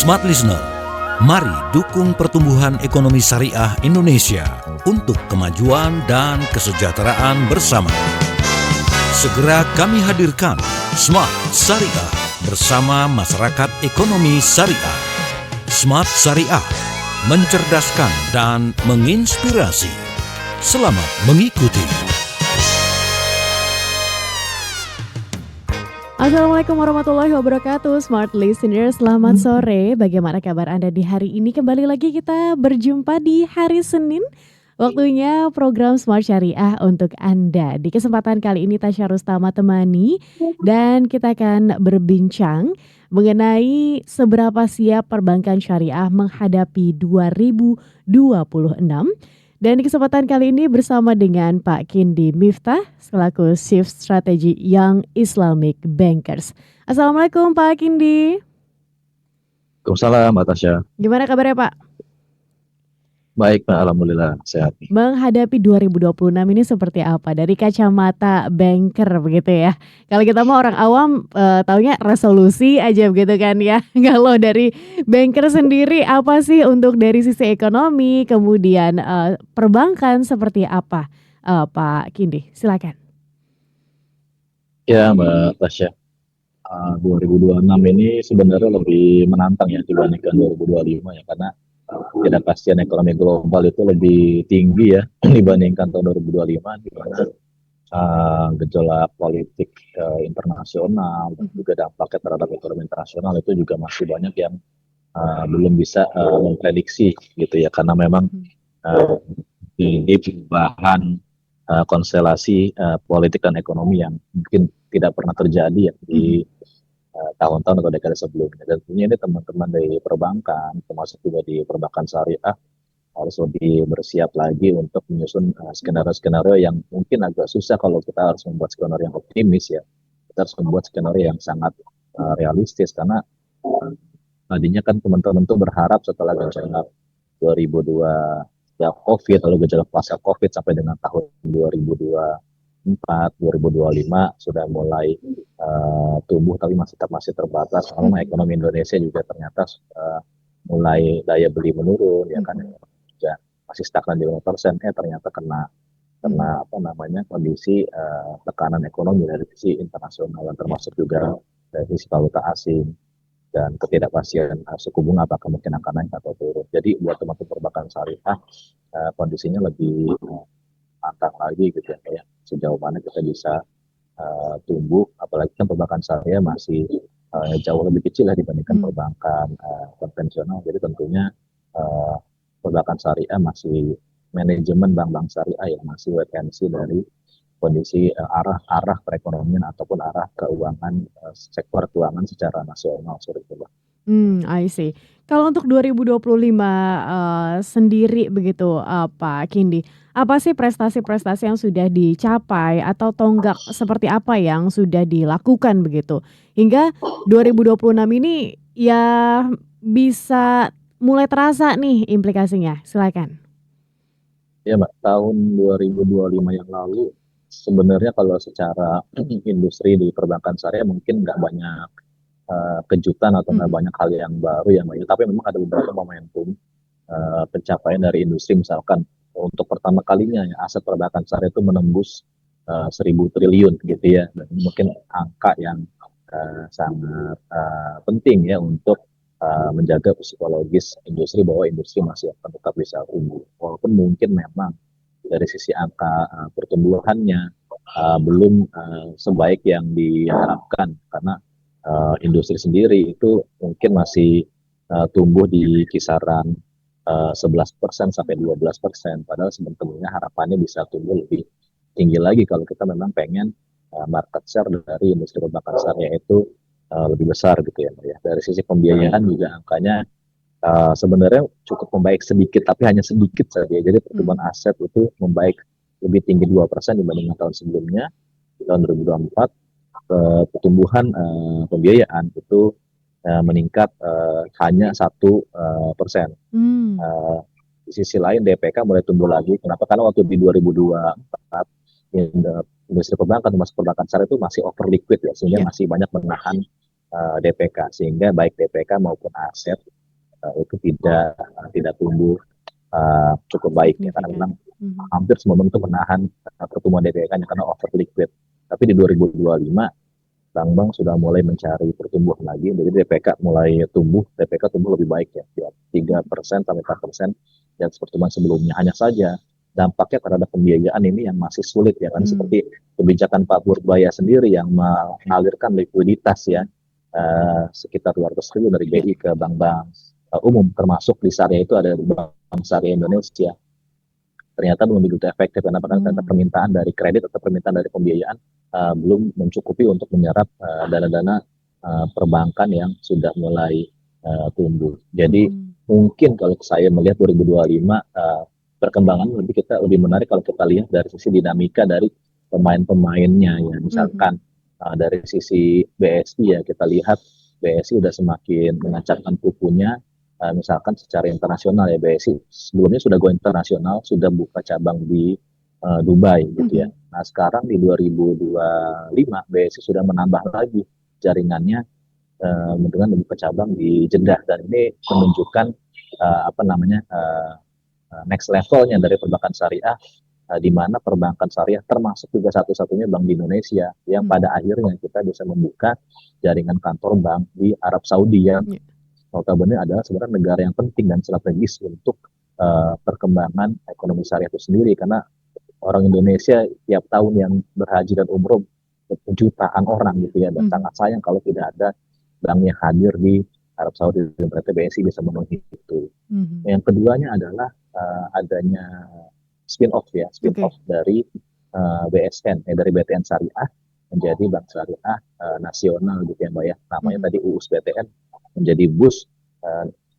Smart Listener, mari dukung pertumbuhan ekonomi syariah Indonesia untuk kemajuan dan kesejahteraan bersama. Segera kami hadirkan Smart Syariah bersama Masyarakat Ekonomi Syariah. Smart Syariah, mencerdaskan dan menginspirasi. Selamat mengikuti. Assalamualaikum warahmatullahi wabarakatuh. Smart Listener, selamat sore. Bagaimana kabar Anda di hari ini? Kembali lagi kita berjumpa di hari Senin. Waktunya program Smart Syariah untuk Anda. Di kesempatan kali ini Tasya Rustama temani, dan kita akan berbincang mengenai seberapa siap perbankan syariah menghadapi 2026. Dan di kesempatan kali ini bersama dengan Pak Kindi Miftah selaku Chief Strategy Young Islamic Bankers. Assalamualaikum Pak Kindi. Waalaikumsalam Mbak Tasya. Gimana kabarnya Pak? Baik Mbak, alhamdulillah sehat. Menghadapi 2026 ini seperti apa dari kacamata banker begitu ya? Kalau kita mau orang awam taunya resolusi aja begitu kan ya. Kalau dari banker sendiri apa sih untuk dari sisi ekonomi, kemudian perbankan seperti apa? Pak Kindi, silakan. Ya Mbak Tasya, 2026 ini sebenarnya lebih menantang ya dibandingkan 2025 ya, karena ketidakpastian ekonomi global itu lebih tinggi ya dibandingkan tahun 2025, di mana gejolak politik internasional dan juga dampaknya terhadap ekonomi internasional itu juga masih banyak yang belum bisa memprediksi gitu ya, karena memang ini perubahan konstelasi politik dan ekonomi yang mungkin tidak pernah terjadi ya di tahun-tahun atau dekade sebelumnya. Dan tentunya ini teman-teman dari perbankan, termasuk juga di perbankan syariah, harus lebih bersiap lagi untuk menyusun skenario-skenario yang mungkin agak susah kalau kita harus membuat skenario yang optimis ya. Kita harus membuat skenario yang sangat realistis, karena tadinya kan teman-teman tuh berharap setelah gejolak 2002 ya COVID, lalu gejolak pasca COVID sampai dengan tahun 2025 sudah mulai tumbuh, tapi masih terbatas. Karena ekonomi Indonesia juga ternyata mulai daya beli menurun ya kan, juga masih stagnan di 5%. Ternyata kena kondisi tekanan ekonomi dari sisi internasional, dan termasuk juga dari sisi valuta asing dan ketidakpastian suku bunga apakah mungkin akan naik atau turun. Jadi buat teman-teman perbankan syariah kondisinya lebih matang lagi gitu ya, sejauh mana kita bisa tumbuh, apalagi kan perbankan syariah masih jauh lebih kecil lah dibandingkan perbankan konvensional. Jadi tentunya perbankan syariah masih, manajemen bank-bank syariah yang masih wait and see dari kondisi arah perekonomian ataupun arah keuangan, sektor keuangan secara nasional seperti itu. I see. Kalau untuk 2025 sendiri begitu Pak Kindi, apa sih prestasi-prestasi yang sudah dicapai atau tonggak seperti apa yang sudah dilakukan begitu hingga 2026 ini ya bisa mulai terasa nih implikasinya? Silakan. Ya Mbak, tahun 2025 yang lalu sebenarnya kalau secara industri di perbankan syariah mungkin nggak banyak kejutan atau nggak banyak hal yang baru ya Mbak. Tapi memang ada beberapa momentum pencapaian dari industri. Misalkan untuk pertama kalinya ya, aset perbankan syariah itu menembus 1.000 triliun gitu ya. Dan mungkin angka yang sangat penting ya untuk menjaga psikologis industri bahwa industri masih akan tetap bisa tumbuh. Walaupun mungkin memang dari sisi angka pertumbuhannya belum sebaik yang diharapkan, karena industri sendiri itu mungkin masih tumbuh di kisaran 11% sampai 12%. Padahal sebenarnya harapannya bisa tumbuh lebih tinggi lagi kalau kita memang pengen market share dari industri perbankan syariah itu lebih besar gitu ya. Dari sisi pembiayaan juga angkanya sebenarnya cukup membaik sedikit, tapi hanya sedikit saja. Jadi pertumbuhan aset itu membaik lebih tinggi 2% dibandingkan tahun sebelumnya. Di tahun 2024 pertumbuhan pembiayaan itu meningkat hanya 1%. Di sisi lain DPK mulai tumbuh lagi. Kenapa? Karena waktu di 2024 industri perbankan termasuk perbankan syariah itu masih over liquid ya, sehingga masih banyak menahan DPK, sehingga baik DPK maupun aset itu tidak tumbuh cukup baik ya, karena memang hampir semua bank itu menahan pertumbuhan DPK-nya karena over liquid. Tapi di 2025 bank-bank sudah mulai mencari pertumbuhan lagi, jadi DPK tumbuh lebih baik ya, 3% sampai 4% dan pertumbuhan sebelumnya. Hanya saja dampaknya terhadap pembiayaan ini yang masih sulit ya, kan seperti kebijakan Pak Purbaya sendiri yang mengalirkan likuiditas ya, sekitar 200 triliun dari BI ke bank-bank umum, termasuk di Syariah itu ada Bank Syariah Indonesia. Ternyata belum begitu efektif karena ternyata permintaan dari kredit atau permintaan dari pembiayaan belum mencukupi untuk menyerap dana-dana perbankan yang sudah mulai tumbuh. Jadi mungkin kalau saya melihat 2025 perkembangan kita lebih menarik kalau kita lihat dari sisi dinamika dari pemain-pemainnya ya. Misalkan dari sisi BSI ya, kita lihat BSI udah semakin menancapkan kukunya. Misalkan secara internasional ya, BSI sebelumnya sudah go internasional, sudah buka cabang di Dubai gitu ya. Nah sekarang di 2025 BSI sudah menambah lagi jaringannya dengan membuka cabang di Jeddah, dan ini menunjukkan next levelnya dari perbankan syariah, di mana perbankan syariah termasuk juga satu-satunya bank di Indonesia yang pada akhirnya kita bisa membuka jaringan kantor bank di Arab Saudi yang notabene adalah sebenarnya negara yang penting dan strategis untuk perkembangan ekonomi syariah itu sendiri, karena orang Indonesia tiap tahun yang berhaji dan umroh jutaan orang gitu ya, dan sangat sayang kalau tidak ada bank yang hadir di Arab Saudi, dan berarti BSI bisa memenuhi itu. Yang keduanya adalah adanya spin-off dari BSN, dari BTN Syariah menjadi Bank Syariah Nasional gitu ya Mbak ya. Namanya tadi UUS BTN menjadi BUS,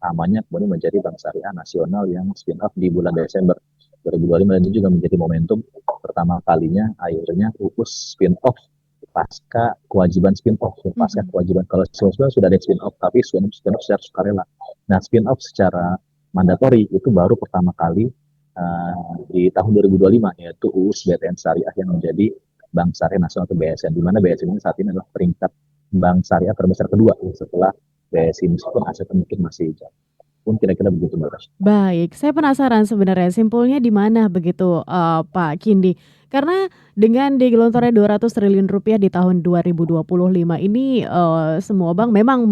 namanya kemudian menjadi Bank Syariah Nasional yang spin-off di bulan Desember 2025, dan itu juga menjadi momentum pertama kalinya akhirnya UUS spin-off pasca kewajiban spin-off. Pasca kewajiban, kalau sebelumnya sudah ada spin-off, tapi spin-off secara sukarela. Nah spin-off secara mandatori itu baru pertama kali di tahun 2025, yaitu UUS BTN Syariah yang menjadi Bank Syariah Nasional atau BSN, di mana BSN ini saat ini adalah peringkat bank syariah terbesar kedua setelah BSI, meskipun asetnya mungkin masih jauh. Pun kira-kira begitu Mbak. Baik, saya penasaran sebenarnya simpulnya di mana begitu Pak Kindi. Karena dengan digelontornya 200 triliun rupiah di tahun 2025 ini semua bank memang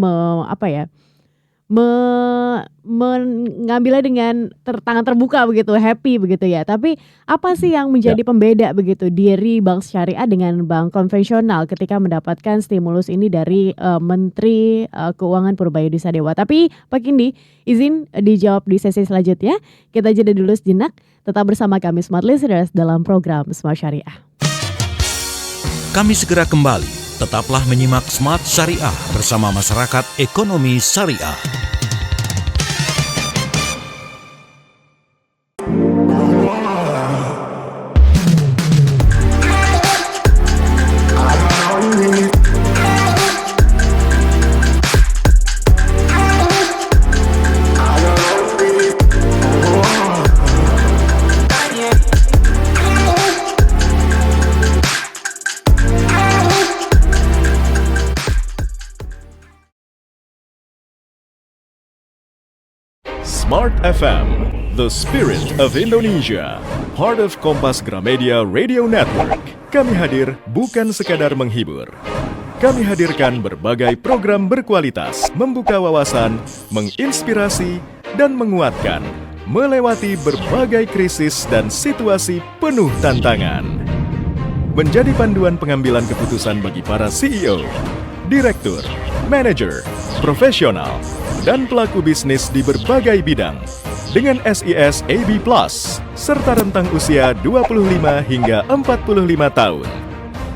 mengambilnya dengan tangan terbuka begitu, happy begitu ya. Tapi apa sih yang menjadi pembeda begitu diri bank syariah dengan bank konvensional ketika mendapatkan stimulus ini dari Menteri Keuangan Purbayudi Sadewa? Tapi Pak Kindi, izin dijawab di sesi selanjutnya. Kita jeda dulu sejenak. Tetap bersama kami Smart Listeners dalam program Smart Syariah. Kami segera kembali. Tetaplah menyimak Smart Syariah bersama Masyarakat Ekonomi Syariah. Smart FM, the spirit of Indonesia, part of Kompas Gramedia Radio Network. Kami hadir bukan sekadar menghibur. Kami hadirkan berbagai program berkualitas, membuka wawasan, menginspirasi, dan menguatkan, melewati berbagai krisis dan situasi penuh tantangan. Menjadi panduan pengambilan keputusan bagi para CEO, direktur, manajer, profesional, dan pelaku bisnis di berbagai bidang dengan SIS AB+, serta rentang usia 25 hingga 45 tahun.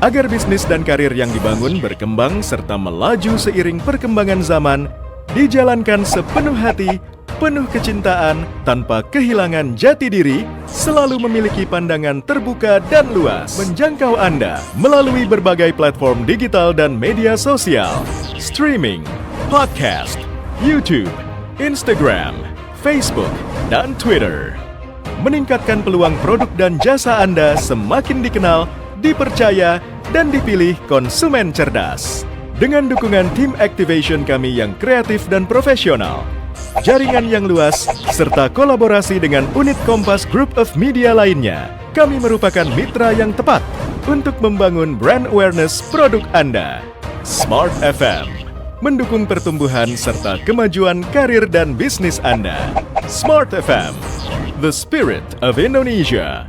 Agar bisnis dan karir yang dibangun berkembang serta melaju seiring perkembangan zaman, dijalankan sepenuh hati, penuh kecintaan, tanpa kehilangan jati diri, selalu memiliki pandangan terbuka dan luas, menjangkau Anda melalui berbagai platform digital dan media sosial, streaming, podcast, YouTube, Instagram, Facebook, dan Twitter. Meningkatkan peluang produk dan jasa Anda semakin dikenal, dipercaya, dan dipilih konsumen cerdas. Dengan dukungan tim activation kami yang kreatif dan profesional, jaringan yang luas, serta kolaborasi dengan unit Kompas Group of Media lainnya, kami merupakan mitra yang tepat untuk membangun brand awareness produk Anda. Smart FM, mendukung pertumbuhan serta kemajuan karir dan bisnis Anda. Smart FM, the spirit of Indonesia.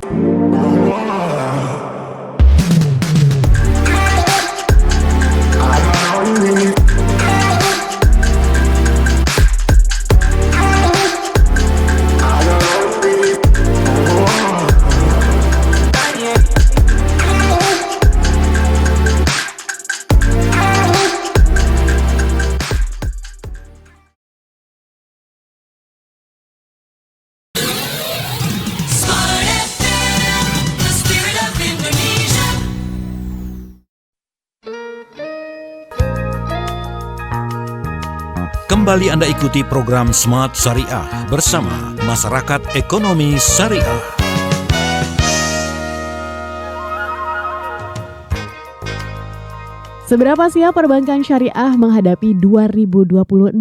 Kembali Anda ikuti program Smart Syariah bersama Masyarakat Ekonomi Syariah. Seberapa siap perbankan syariah menghadapi 2026?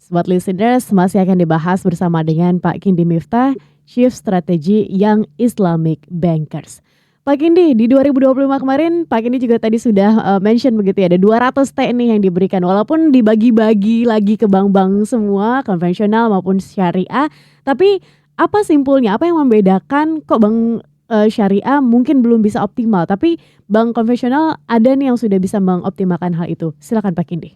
Smart Listeners masih akan dibahas bersama dengan Pak Kindi Miftah, Chief Strategy Young Islamic Bankers. Pak Kindi, di 2025 kemarin Pak Kindi juga tadi sudah mention begitu ya, ada 200 T nih yang diberikan walaupun dibagi-bagi lagi ke bank-bank semua, konvensional maupun syariah. Tapi apa simpulnya, apa yang membedakan kok bank syariah mungkin belum bisa optimal, tapi bank konvensional ada nih yang sudah bisa mengoptimalkan hal itu. Silakan Pak Kindi.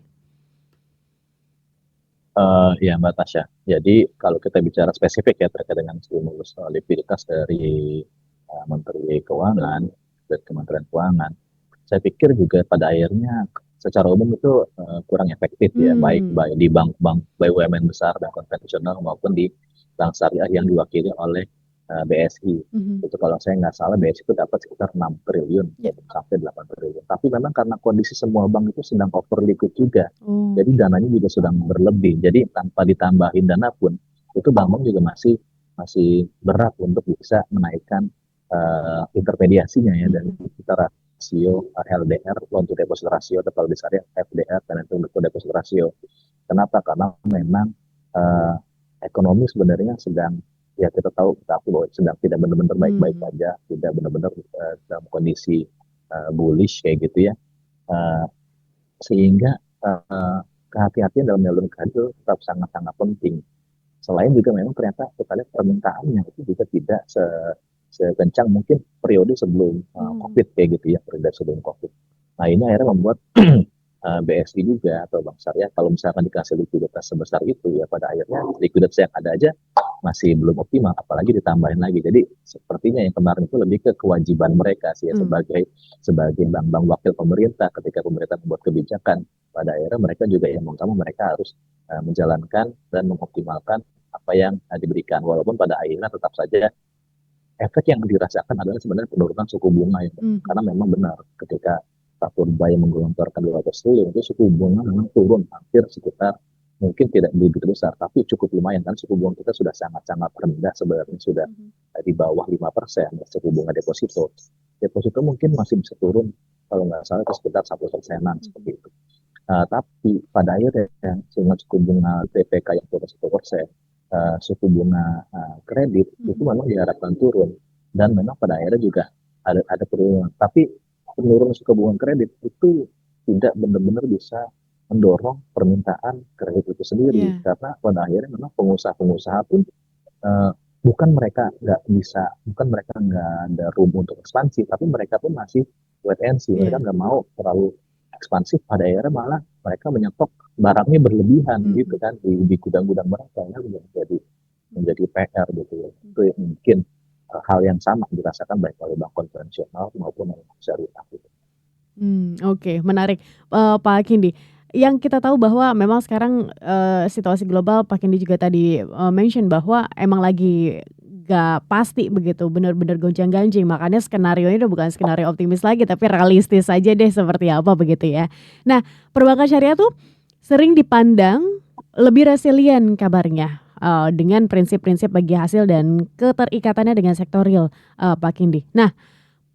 Ya Mbak Tasya, jadi kalau kita bicara spesifik ya terkait dengan stimulus likuiditas dari Menteri Keuangan dan Kementerian Keuangan, saya pikir juga pada akhirnya secara umum itu kurang efektif ya, baik di bank-bank BUMN besar dan konvensional maupun di bank syariah yang diwakili oleh BSI. Itu kalau saya nggak salah BSI itu dapat sekitar 6 triliun sampai 8 triliun. Tapi memang karena kondisi semua bank itu sedang over liquid juga, jadi dananya juga sedang berlebih. Jadi tanpa ditambahin dana pun itu bank-bank juga masih berat untuk bisa menaikkan intermediasinya ya, dan kita rasio LDR, loan to deposit ratio, atau kalau di syariah FDR, dan itu deposit ratio. Kenapa? Karena memang ekonomi sebenarnya sedang, ya kita tahu bahwa sedang tidak benar-benar baik-baik saja, tidak benar-benar dalam kondisi bullish kayak gitu ya, sehingga kehati-hatian dalam menyaluran kredit tetap sangat-sangat penting. Selain juga memang ternyata kita lihat permintaannya itu juga tidak sekencang mungkin periode sebelum COVID kayak gitu ya, periode sebelum COVID. Nah ini akhirnya membuat BSI juga atau bank syariah kalau misalkan dikasih likuiditas sebesar itu ya, pada akhirnya likuiditas yang ada aja masih belum optimal, apalagi ditambahin lagi. Jadi sepertinya yang kemarin itu lebih ke kewajiban mereka sih ya, sebagai bank-bank wakil pemerintah. Ketika pemerintah membuat kebijakan, pada akhirnya mereka juga yang utama mereka harus menjalankan dan mengoptimalkan apa yang diberikan, walaupun pada akhirnya tetap saja efek yang dirasakan adalah sebenarnya penurunan suku bunga ya. Karena memang benar ketika Pak Purbaya menggelontorkan 200 triliun itu suku bunga memang turun hampir sekitar, mungkin tidak begitu besar tapi cukup lumayan, kan suku bunga kita sudah sangat-sangat rendah sebenarnya, sudah di bawah 5% suku bunga deposito mungkin masih bisa turun kalau nggak salah ke sekitar 1%-an seperti itu. Tapi pada akhirnya dengan suku bunga TPK yang turun 1%, suku bunga kredit itu memang diharapkan turun, dan memang pada akhirnya juga ada penurunan. Tapi penurunan suku bunga kredit itu tidak benar-benar bisa mendorong permintaan kredit itu sendiri, karena pada akhirnya memang pengusaha-pengusaha pun bukan mereka nggak ada room untuk ekspansi, tapi mereka pun masih wait and see. Mereka nggak mau terlalu ekspansif, pada akhirnya malah mereka menyetok barangnya berlebihan gitu kan di gudang-gudang mereka, yang menjadi PR gitu ya. Itu mungkin hal yang sama dirasakan baik oleh bank konvensional maupun oleh syariah gitu. Oke, menarik Pak Kindi. Yang kita tahu bahwa memang sekarang situasi global, Pak Kindi juga tadi mention bahwa emang lagi gak pasti begitu, benar-benar gonjang-ganjing. Makanya skenario ini udah bukan skenario optimis lagi, tapi realistis aja deh seperti apa begitu ya. Nah, perbankan syariah tuh sering dipandang lebih resilient kabarnya, dengan prinsip-prinsip bagi hasil dan keterikatannya dengan sektor real, Pak Kindi. Nah,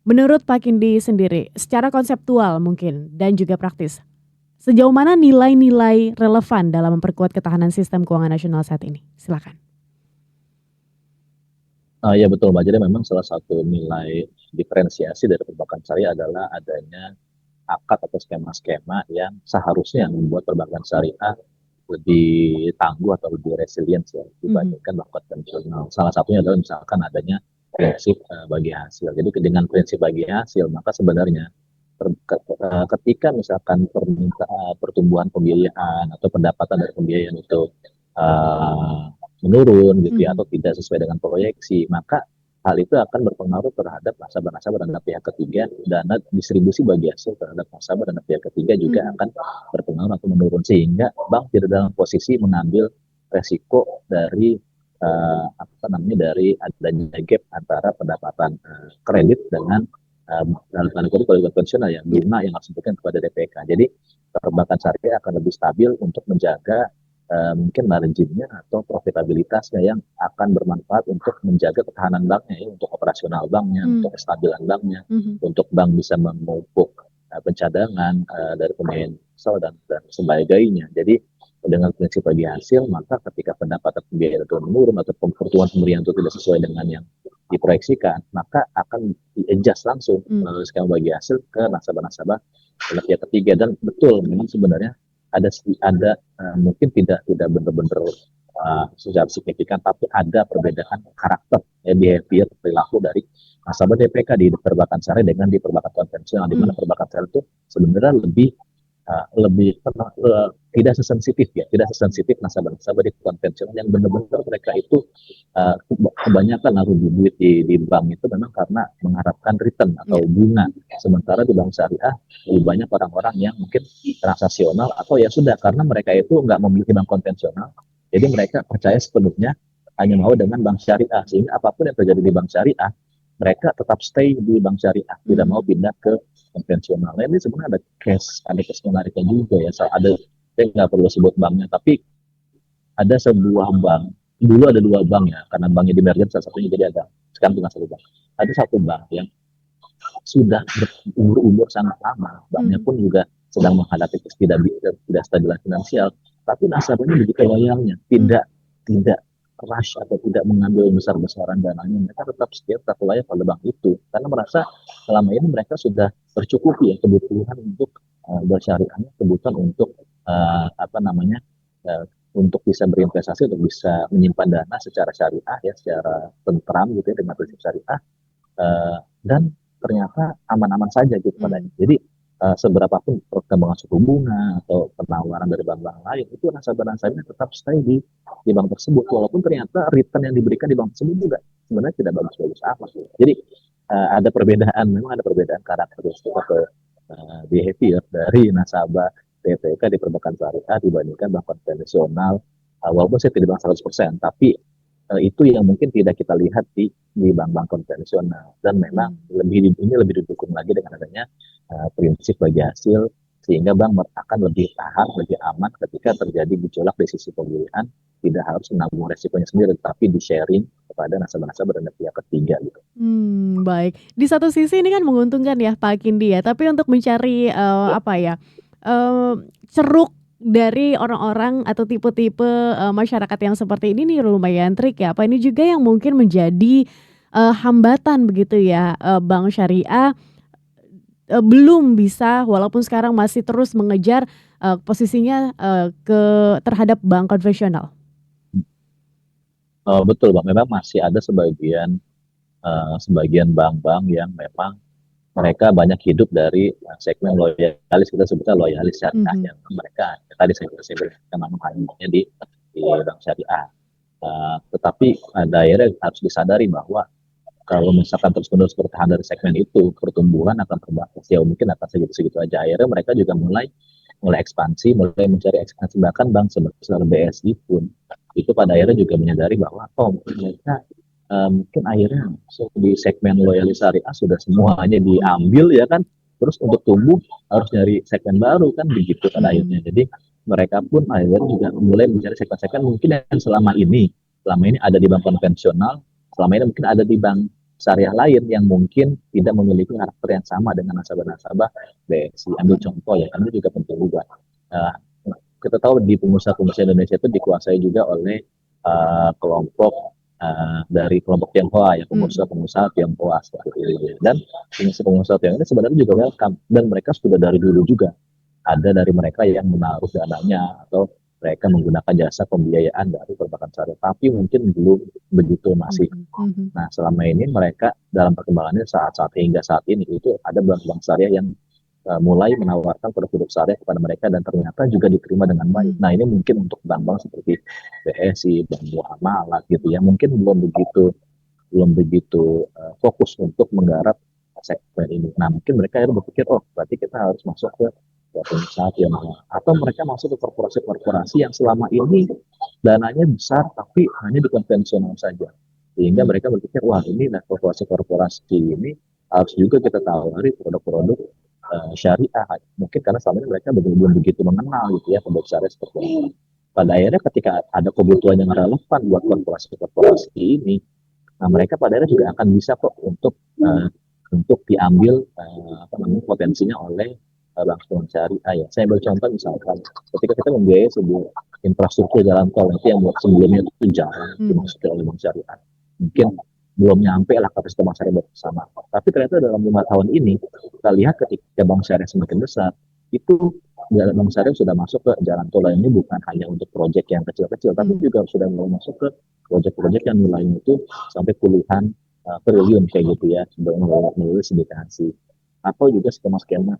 menurut Pak Kindi sendiri, secara konseptual mungkin dan juga praktis, Sejauh mana nilai-nilai relevan dalam memperkuat ketahanan sistem keuangan nasional saat ini? Silakan. Ya betul Mbak, jadi memang salah satu nilai diferensiasi dari perbankan syariah adalah adanya akad atau skema-skema yang seharusnya membuat perbankan syariah lebih tangguh atau lebih resilient ya dibandingkan bank konvensional. Salah satunya adalah misalkan adanya prinsip bagi hasil. Jadi dengan prinsip bagi hasil, maka sebenarnya ketika misalkan pertumbuhan pembiayaan atau pendapatan dari pembiayaan itu menurun gitu ya, atau tidak sesuai dengan proyeksi, maka hal itu akan berpengaruh terhadap nasabah-nasabah dan pihak ketiga. Dana distribusi bagi hasil terhadap nasabah dan pihak ketiga juga akan berpengaruh atau menurun, sehingga bank tidak dalam posisi mengambil resiko dari dari adanya gap antara pendapatan kredit dengan dalam tanda kutip kalau konvensional ya, bunga yang harus diberikan kepada DPK. Jadi perbankan syariah akan lebih stabil untuk menjaga mungkin marginnya atau profitabilitasnya yang akan bermanfaat untuk menjaga ketahanan banknya ya, untuk operasional banknya, untuk kestabilan banknya, untuk bank bisa memupuk pencadangan dari pemain sel dan sebagainya. Jadi dengan prinsip bagi hasil, maka ketika pendapatan pembiayaan itu menurun atau pertumbuhan pemberian itu tidak sesuai dengan yang diproyeksikan, maka akan di-adjust langsung melalui skema bagi hasil ke nasabah-nasabah dan pihak ketiga. Dan betul, memang sebenarnya ada mungkin tidak benar-benar secara signifikan, tapi ada perbedaan karakter behavior perilaku dari nasabah DPK di perbankan syariah dengan di perbankan konvensional, di mana perbankan syariah itu sebenarnya lebih tidak sesensitif nasabah-nasabah di konvensional yang benar-benar mereka itu kebanyakan naruh duit di bank itu memang karena mengharapkan return atau bunga. Sementara di bank syariah lebih banyak orang-orang yang mungkin transaksional atau ya sudah karena mereka itu nggak memiliki bank konvensional, jadi mereka percaya sepenuhnya hanya mau dengan bank syariah, sehingga apapun yang terjadi di bank syariah mereka tetap stay di bank syariah, tidak mau pindah ke konvensional. Nah, ini sebenarnya ada case menariknya juga ya. Saya nggak perlu sebut banknya, tapi ada sebuah bank, dulu ada 2 bank ya, karena banknya di merger salah satunya, jadi ada sekarang cuma 1 bank. Ada 1 bank yang sudah berumur sangat lama, banknya pun juga sedang menghadapi tidak stabilan finansial, tapi nasabahnya begitu loyalnya, tidak rush atau tidak mengambil besar-besaran dananya, mereka tetap setia, tetap layak pada bank itu karena merasa selama ini mereka sudah tercukupi ya kebutuhan untuk bersyariahnya, kebutuhan untuk untuk bisa berinvestasi, untuk bisa menyimpan dana secara syariah ya, secara tentram gitu ya dengan prinsip syariah, dan ternyata aman-aman saja gitu padanya. Jadi seberapapun perkembangan suku bunga atau penawaran dari bank-bank lain, itu nasabah-nasabahnya tetap stay di bank tersebut, walaupun ternyata return yang diberikan di bank tersebut juga sebenarnya tidak bagus-bagus amat. Jadi memang ada perbedaan karakteristik atau behavior dari nasabah DPK di perbankan syariah dibandingkan bank konvensional. Walaupun saya tidak bilang 100%, tapi itu yang mungkin tidak kita lihat di bank-bank konvensional. Dan memang lebih didukung lagi dengan adanya prinsip bagi hasil, sehingga bank akan lebih tahan, lebih aman ketika terjadi gejolak di sisi pembelian, tidak harus menanggung resikonya sendiri, tapi di-sharing kepada nasabah-nasabah dan pihak ketiga gitu. Baik. Di satu sisi ini kan menguntungkan ya Pak Kindi ya, tapi untuk mencari ceruk dari orang-orang atau tipe-tipe masyarakat yang seperti ini nih lumayan trik ya Pak. Ini juga yang mungkin menjadi hambatan begitu ya, bank syariah belum bisa, walaupun sekarang masih terus mengejar posisinya terhadap bank konvensional. Betul Bang, memang masih ada sebagian bank-bank yang memang mereka banyak hidup dari segmen loyalis, kita sebutnya loyalis syariah, yang mereka tadi saya berikan namanya di bank syariah. Tetapi daerah harus disadari bahwa kalau misalkan terus-menerus bertahan dari segmen itu, pertumbuhan akan terbatas. Ya mungkin akan segitu-segitu aja. Akhirnya mereka juga mulai ekspansi, mulai mencari ekspansi. Bahkan bank sebesar BSI pun itu pada akhirnya juga menyadari bahwa mereka mungkin akhirnya di segmen loyalis syariah sudah semuanya diambil ya kan. Terus untuk tumbuh harus nyari segmen baru kan begitu pada akhirnya. Jadi mereka pun akhirnya juga mulai mencari segmen-segmen mungkin yang selama ini ada di bank konvensional, selama ini mungkin ada di bank syariah lain yang mungkin tidak memiliki karakter yang sama dengan nasabah-nasabah BSI. Ambil contoh ya, kan itu juga penting juga. Uh, kita tahu di pengusaha-pengusaha Indonesia itu dikuasai juga oleh kelompok dari kelompok Tionghoa ya, pengusaha-pengusaha Tionghoa seperti itu. Dan pengusaha Tionghoa ini sebenarnya juga welcome, dan mereka sudah dari dulu juga ada dari mereka yang menaruh dananya atau mereka menggunakan jasa pembiayaan dari perbankan syariah, tapi mungkin belum begitu masif. Nah, selama ini mereka dalam perkembangannya saat hingga saat ini itu ada bank-bank syariah yang mulai menawarkan produk-produk syariah kepada mereka dan ternyata juga diterima dengan baik. Nah, ini mungkin untuk bank-bank seperti BSI, Bank Muamalat gitu ya, mungkin belum begitu fokus untuk menggarap segmen ini. Nah, mungkin mereka berpikir, oh berarti kita harus masuk ke pengusaha Tionghoa, atau mereka masuk ke korporasi-korporasi yang selama ini dananya besar tapi hanya di konvensional saja, sehingga mereka berpikir, wah ini korporasi-korporasi ini harus juga kita tawari produk-produk syariah, mungkin karena selama ini mereka belum begitu mengenal gitu ya produk syariah seperti ini. Pada akhirnya ketika ada kebutuhan yang relevan buat korporasi-korporasi ini, nah mereka pada akhirnya juga akan bisa kok untuk diambil potensinya oleh bank syariah ya. Saya ambil contoh misalkan ketika kita membiayai sebuah infrastruktur jalan tol itu yang sebelumnya itu jarang dimasuki oleh bank syariah, mungkin belum nyampe lah kapasitas bank syariah bersama. Tapi ternyata dalam 5 tahun ini kita lihat ketika bank syariah semakin besar, itu bank syariah sudah masuk ke jalan tol ini bukan hanya untuk proyek yang kecil-kecil, tapi juga sudah mulai masuk ke proyek-proyek yang nilainya itu sampai puluhan triliun kayak gitu ya, melalui sindikasi atau juga skema-skema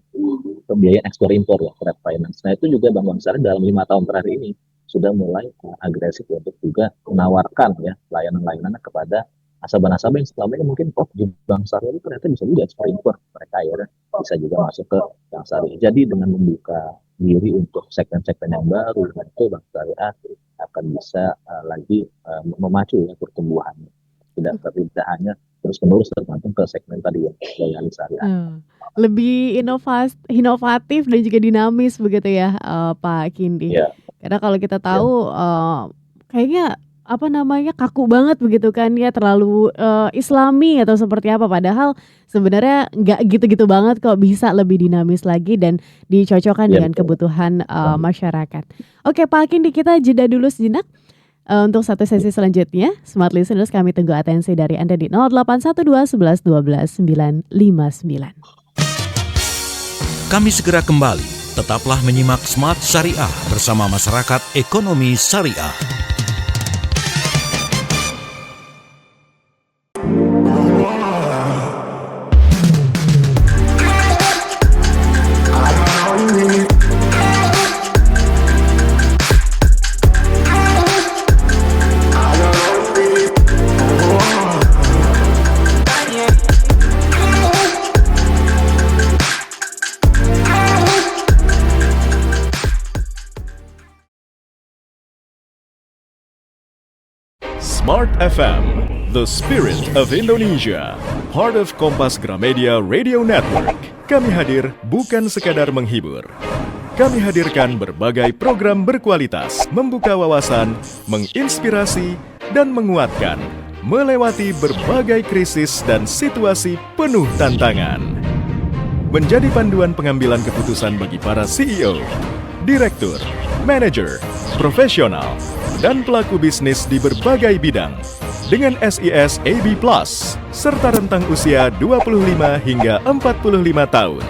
pembiayaan ekspor impor ya, trade finance. Nah, itu juga bank syariah dalam 5 tahun terakhir ini sudah mulai agresif untuk juga menawarkan ya layanan-layanannya kepada nasabah-nasabah yang selama ini mungkin di bank syariah itu ternyata bisa juga ekspor impor, mereka ya bisa juga masuk ke bank syariah. Jadi dengan membuka diri untuk segmen-segmen yang baru, itu bank syariah akan bisa lagi memacu ya pertumbuhannya. Tidak hanya terus-menerus tergantung ke segmen tadi ya, gaya syariah. Lebih inovatif dan juga dinamis begitu ya, Pak Kindi. Yeah. Karena kalau kita tahu kayaknya kaku banget begitu kan ya, terlalu islami atau seperti apa, padahal sebenarnya nggak gitu-gitu banget kok, bisa lebih dinamis lagi dan dicocokkan dengan kebutuhan masyarakat. Oke Pak Kindi, kita jeda dulu sejenak. Untuk satu sesi selanjutnya, Smart Listeners, kami tunggu atensi dari Anda di 0812 11 12 959. Kami segera kembali. Tetaplah menyimak Smart Syariah bersama Masyarakat Ekonomi Syariah. Smart FM, the spirit of Indonesia, part of Kompas Gramedia Radio Network. Kami hadir bukan sekadar menghibur. Kami hadirkan berbagai program berkualitas, membuka wawasan, menginspirasi, dan menguatkan, melewati berbagai krisis dan situasi penuh tantangan. Menjadi panduan pengambilan keputusan bagi para CEO, direktur, manajer, profesional, dan pelaku bisnis di berbagai bidang dengan SIS AB+, serta rentang usia 25 hingga 45 tahun.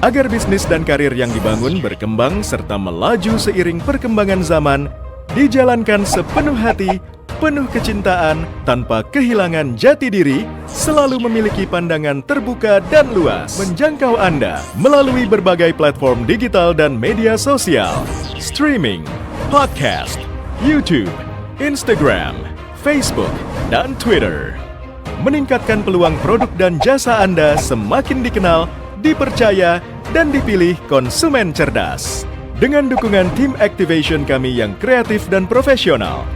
Agar bisnis dan karir yang dibangun berkembang serta melaju seiring perkembangan zaman, dijalankan sepenuh hati, penuh kecintaan, tanpa kehilangan jati diri, selalu memiliki pandangan terbuka dan luas, menjangkau Anda melalui berbagai platform digital dan media sosial, streaming, podcast, YouTube, Instagram, Facebook, dan Twitter. Meningkatkan peluang produk dan jasa Anda semakin dikenal, dipercaya, dan dipilih konsumen cerdas. Dengan dukungan tim activation kami yang kreatif dan profesional,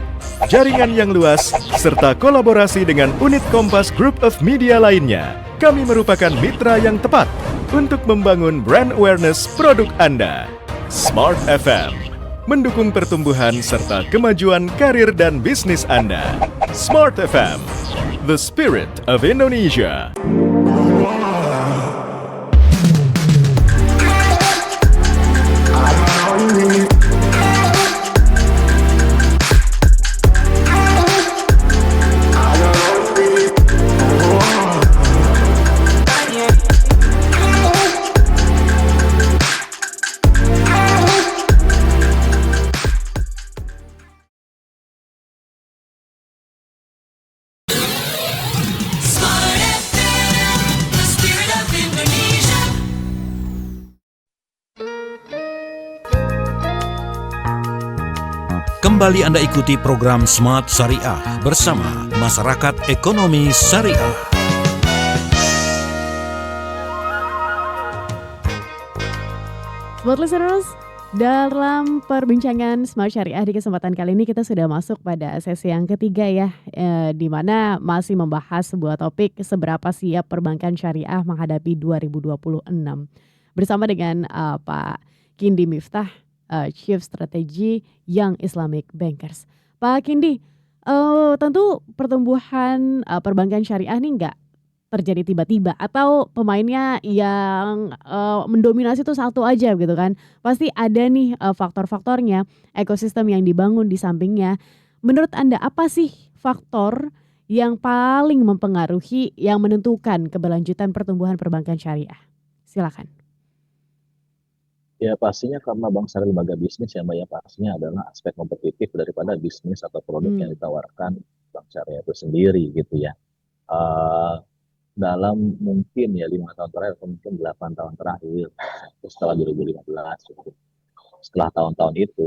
jaringan yang luas, serta kolaborasi dengan unit Kompas Group of Media lainnya, kami merupakan mitra yang tepat untuk membangun brand awareness produk Anda. Smart FM mendukung pertumbuhan serta kemajuan karir dan bisnis Anda. Smart FM, the spirit of Indonesia. Kembali Anda ikuti program Smart Syariah bersama Masyarakat Ekonomi Syariah. Smart listeners, dalam perbincangan Smart Syariah di kesempatan kali ini kita sudah masuk pada sesi yang ketiga ya, di mana masih membahas sebuah topik seberapa siap perbankan syariah menghadapi 2026. Bersama dengan Pak Kindi Miftah, Chief Strategy Young Islamic Bankers. Pak Kindi, tentu pertumbuhan perbankan syariah ini nggak terjadi tiba-tiba atau pemainnya yang mendominasi itu satu aja gitu kan. Pasti ada nih faktor-faktornya, ekosistem yang dibangun di sampingnya. Menurut Anda apa sih faktor yang paling mempengaruhi, yang menentukan keberlanjutan pertumbuhan perbankan syariah? Silakan. Ya pastinya karena Bank Syariah lembaga bisnis ya Mbak ya, pastinya adalah aspek kompetitif daripada bisnis atau produk yang ditawarkan Bank Syariah itu sendiri gitu ya. Eh, Dalam mungkin ya 5 tahun terakhir atau mungkin 8 tahun terakhir setelah 2015 gitu. Setelah tahun-tahun itu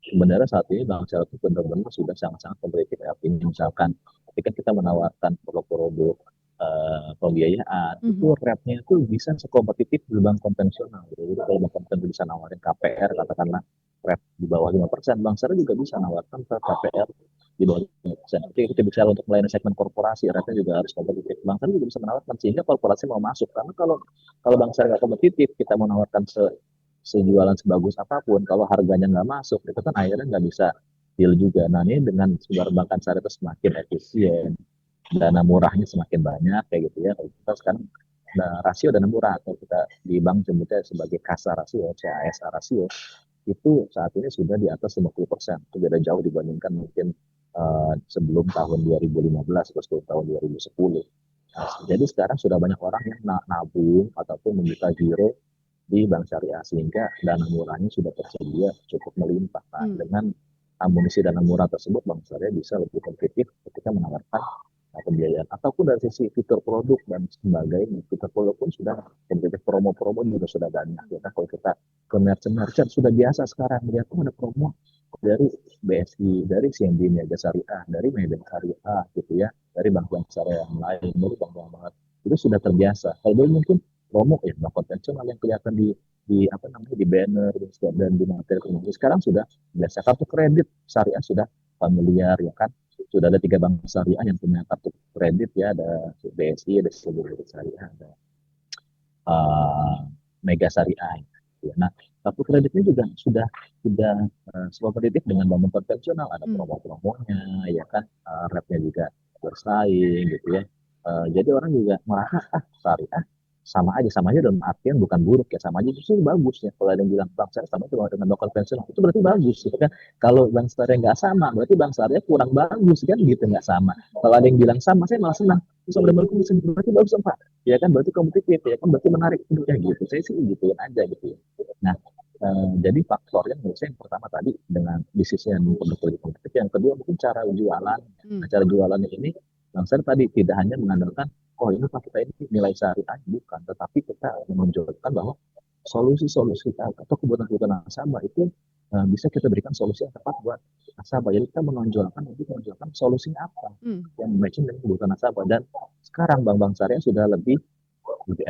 sebenarnya saat ini Bank Syariah itu benar-benar sudah sangat-sangat kompetitif. Artinya misalkan ketika kita menawarkan produk-produk pembiayaan itu rate-nya itu bisa sekompetitif di bank konvensional gitu. Jadi kalau bank konvensional bisa nawarin KPR katakanlah rate di bawah 5%, Bank Syariah juga bisa nawarkan KPR di bawah 5%. Jadi kita bicara untuk melayani segmen korporasi, rate-nya juga harus kompetitif. Bank Syariah juga bisa menawarkan sehingga korporasi mau masuk. Karena kalau Bank Syariah nggak kompetitif, kita mau menawarkan sejualan sebagus apapun, kalau harganya nggak masuk, itu kan akhirnya nggak bisa deal juga. Nah ini dengan sumber perbankan syariah itu semakin efisien, dana murahnya semakin banyak kayak gitu ya. Kalau kita sekarang rasio dana murah atau kita di bank sebutnya sebagai CASA rasio, CASA rasio, itu saat ini sudah di atas 50%. Itu beda jauh dibandingkan mungkin sebelum tahun 2015 atau sebelum tahun 2010. Nah, jadi sekarang sudah banyak orang yang nabung ataupun membuka giro di Bank Syariah sehingga dana murahnya sudah tersedia cukup melimpah. Nah, dengan amunisi dana murah tersebut Bank Syariah bisa lebih kompetitif ketika menawarkan pembiayaan ataupun dari sisi fitur produk dan sebagainya. Fitur produk pun sudah kompetitif, promo-promo juga sudah banyak. Ya, kalau kita ke merchant sudah biasa sekarang melihat ada promo dari BSI, dari CMB Niaga Syariah, dari Maybank Syariah gitu ya, dari bank-bank syariah yang lain, dari bank-bank banget itu sudah terbiasa. Kalau dulu mungkin promo ya bank konvensional yang kelihatan di apa namanya di banner dan di materi komunikasi, sekarang sudah biasa. Kartu kredit syariah sudah familiar ya kan. Sudah ada 3 bank syariah yang punya kartu kredit ya, ada BSI, ada CMB Syariah, ada Mega Syariah. Ya. Nah, kartu kreditnya juga sudah kompetitif dengan bank konvensional, ada promo-promonya, ya kan, rate-nya juga bersaing gitu ya. Jadi orang juga merasa syariah sama aja dalam artian bukan buruk ya, sama aja justru bagus ya. Kalau ada yang bilang bank syariah sama cuma dengan bank konvensional, itu berarti bagus gitu kan. Kalau bank syariah nggak sama, berarti bank syariah kurang bagus kan gitu, nggak sama. Kalau ada yang bilang sama, saya malah senang. Terus ada bagus, berarti bagus Pak. Ya kan berarti kompetitif, ya kan berarti menarik ya gitu. Saya sih gituin aja gitu ya. Nah, jadi faktornya menurut saya yang pertama tadi dengan bisnisnya yang lebih kompetitif, yang kedua mungkin cara jualan. Nah, cara jualannya ini Bank Syariah tadi tidak hanya mengandalkan ini Pak kita ini nilai syariah, bukan, tetapi kita menunjukkan bahwa solusi-solusi atau kebutuhan nasabah itu bisa kita berikan solusi yang tepat buat nasabah. Jadi kita menonjolkan solusinya apa yang matching dengan kebutuhan nasabah. Dan sekarang bank-bank syariah sudah lebih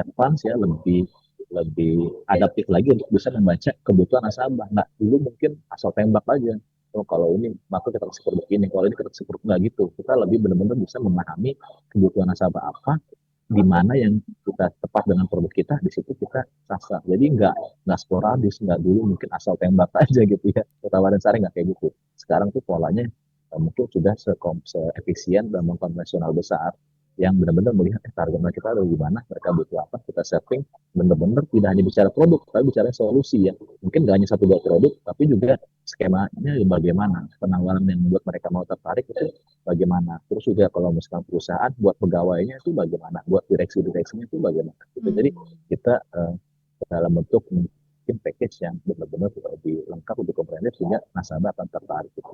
advance ya, lebih adaptif lagi untuk bisa membaca kebutuhan nasabah. Nah, dulu mungkin asal tembak aja. Kalau ini maka kita kasih produk ini, kalau ini kita kasih produk nggak gitu. Kita lebih benar-benar bisa memahami kebutuhan nasabah apa, di mana yang kita tepat dengan produk kita, di situ kita sasar. Jadi nggak sporadis, nggak dulu mungkin asal tembak aja gitu ya. Tawaran syariah nggak kayak gitu. Sekarang tuh polanya mungkin sudah se-efisien dan konvensional besar yang benar-benar melihat target kita ada di mana, mereka butuh apa, kita setting benar-benar tidak hanya bicara produk, tapi bicara solusi ya. Mungkin nggak hanya 1-2 produk, tapi juga skemanya bagaimana, penawaran yang membuat mereka mau tertarik itu bagaimana. Terus juga kalau misalkan perusahaan buat pegawainya itu bagaimana, buat direksinya itu bagaimana. Gitu. Jadi kita dalam bentuk mungkin package yang benar-benar lebih lengkap, lebih komprehensif sehingga nasabah akan tertarik. Gitu.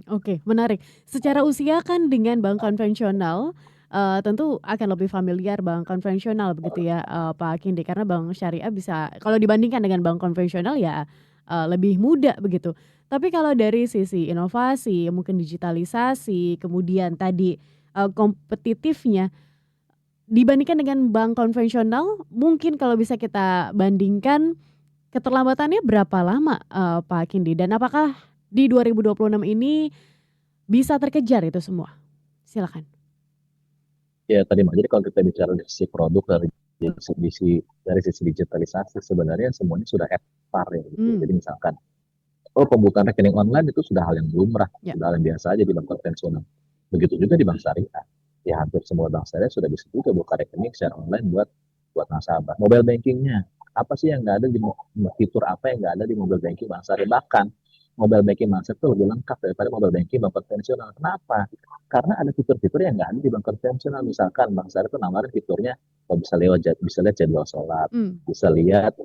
Oke, menarik. Secara usia kan dengan bank konvensional tentu akan lebih familiar bank konvensional begitu ya Pak Kindi, karena bank syariah bisa kalau dibandingkan dengan bank konvensional ya lebih muda begitu. Tapi kalau dari sisi inovasi, mungkin digitalisasi, kemudian tadi kompetitifnya dibandingkan dengan bank konvensional, mungkin kalau bisa kita bandingkan keterlambatannya berapa lama, Pak Kindi? Dan apakah di 2026 ini bisa terkejar itu semua? Silakan. Ya tadi Mbak, jadi kalau kita bicara dari sisi produk dari sisi digitalisasi sebenarnya semuanya sudah at par ya gitu. Hmm, Jadi misalkan pembukaan rekening online itu sudah hal yang lumrah, ya. sudah hal yang biasa aja di bank konvensional. Begitu juga di bank syariah. Ya hampir semua bank syariah sudah bisa juga buka rekening secara online buat nasabah. Mobile bankingnya, apa sih yang nggak ada fitur apa yang nggak ada di mobile banking bank syariah? Bahkan mobile banking bank syariah itu lebih lengkap daripada mobile banking bank konvensional. Kenapa? Karena ada fitur-fitur yang nggak ada di bank konvensional. Misalkan bank syariah itu nawarin fiturnya, bisa lihat jadwal sholat, Hmm, bisa lihat